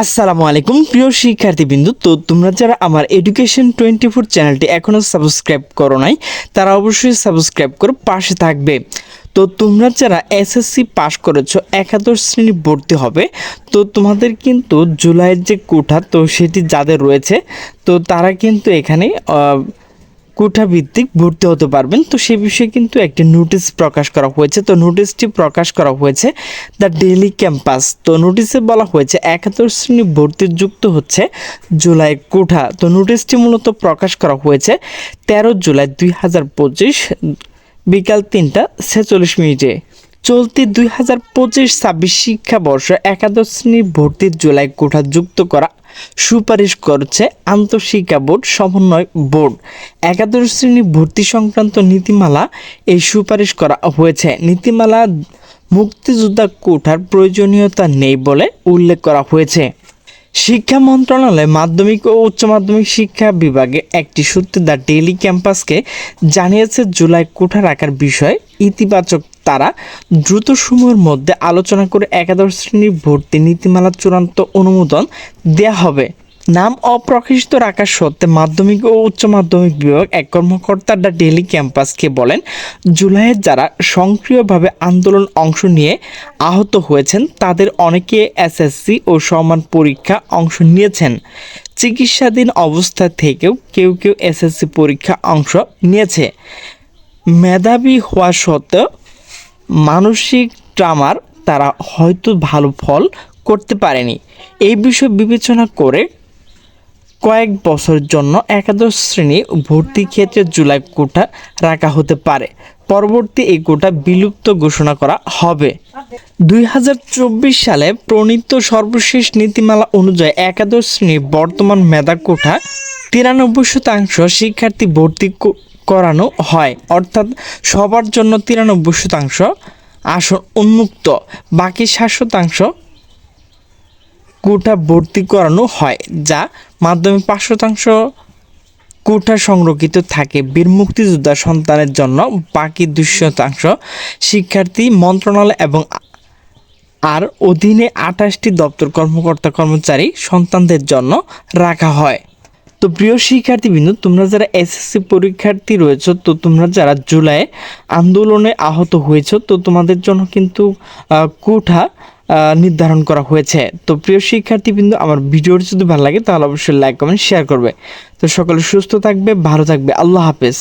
আসসালামু আলাইকুম প্রিয় শিক্ষার্থীবৃন্দ। তো তোমরা যারা আমার এডুকেশন 24 চ্যানেলটি এখনও সাবস্ক্রাইব করো নাই তারা অবশ্যই সাবস্ক্রাইব করে পাশে থাকবে। তো তোমরা যারা এসএসসি পাস করেছো একাদশ শ্রেণী ভর্তি হবে, তো তোমাদের কিন্তু জুলাইয়ের যে কোটা তো সেটি যাদের রয়েছে তো তারা কিন্তু এখানে কোটা ভিত্তিক ভর্তি হতে পারবেন। তো সে বিষয়ে কিন্তু একটি নোটিশ প্রকাশ করা হয়েছে। তো নোটিশটি প্রকাশ করা হয়েছে দ্য ডেইলি ক্যাম্পাস। তো নোটিশে বলা হয়েছে একাদশ শ্রেণী ভর্তির যুক্ত হচ্ছে জুলাই কোটা। তো নোটিশটি মূলত প্রকাশ করা হয়েছে 13 জুলাই 2025 বিকাল 3:46। চলতি 2025-26 শিক্ষাবর্ষ একাদশ শ্রেণী ভর্তির জুলাই কোটা যুক্ত করা সুপারিশ করছে আন্তঃশিক্ষা বোর্ড সমন্বয় বোর্ড। একাদশ শ্রেণী ভর্তি সংক্রান্ত নীতিমালা এই সুপারিশ করা হয়েছে। নীতিমালা মুক্তিযোদ্ধা কোটার প্রয়োজনীয়তা নেই বলে উল্লেখ করা হয়েছে। শিক্ষা মন্ত্রণালয় মাধ্যমিক ও উচ্চ মাধ্যমিক শিক্ষা বিভাগে একটি সূত্রে দ্য ডেইলি ক্যাম্পাসকে জানিয়েছে জুলাই কোটা রাখার বিষয়ে ইতিবাচক। তারা দ্রুত সময়ের মধ্যে আলোচনা করে একাদশ শ্রেণীর ভর্তি নীতিমালা চূড়ান্ত অনুমোদন দেওয়া হবে। নাম অপ্রকাশিত রাখার সত্ত্বে মাধ্যমিক ও উচ্চ মাধ্যমিক বিভাগ এক কর্মকর্তা দ্য ডেইলি ক্যাম্পাসকে বলেন, জুলাইয়ে যারা সক্রিয়ভাবে আন্দোলন অংশ নিয়ে আহত হয়েছেন তাদের অনেকে এসএসসি ও সমান পরীক্ষা অংশ নিয়েছেন। চিকিৎসাধীন অবস্থা থেকেও কেউ কেউ এসএসসি পরীক্ষা অংশ নিয়েছে। মেধাবী হওয়া সত্ত্বেও মানসিক ট্রমার তারা হয়তো ভালো ফল করতে পারেনি। এই বিষয় বিবেচনা করে কয়েক বছরের জন্য একাদশ শ্রেণী ভর্তি ক্ষেত্রে জুলাই কোটা রাখা হতে পারে। পরবর্তী এই কোটা বিলুপ্ত ঘোষণা করা হবে। 2024 সালে প্রণীত সর্বশেষ নীতিমালা অনুযায়ী একাদশ শ্রেণীর বর্তমান মেধা কোটা 93% শিক্ষার্থী ভর্তি করানো হয়, অর্থাৎ সবার জন্য 93% আসন উন্মুক্ত। বাকি 60% কোটা ভর্তি করানো হয়, যা মাধ্যমে 5% কোটা সংরক্ষিত থাকে বীর মুক্তিযোদ্ধা সন্তানের জন্য। বাকি 2% শিক্ষার্থী মন্ত্রণালয় এবং আর অধীনে 28টি দপ্তর কর্মকর্তা কর্মচারী সন্তানদের জন্য রাখা হয়। তো প্রিয় শিক্ষার্থীবৃন্দ, তোমরা যারা এসএসসি পরীক্ষার্থী রয়েছে, তো তোমরা যারা জুলাই আন্দোলনে আহত হয়েছ, তো তোমাদের জন্য কিন্তু কোটা নির্ধারণ করা হয়েছে। তো প্রিয় শিক্ষার্থীবৃন্দ, আমার ভিডিওটি যদি ভালো লাগে তাহলে অবশ্যই লাইক কমেন্ট শেয়ার করবে। তো সকলে সুস্থ থাকবে, ভালো থাকবে। আল্লাহ হাফেজ।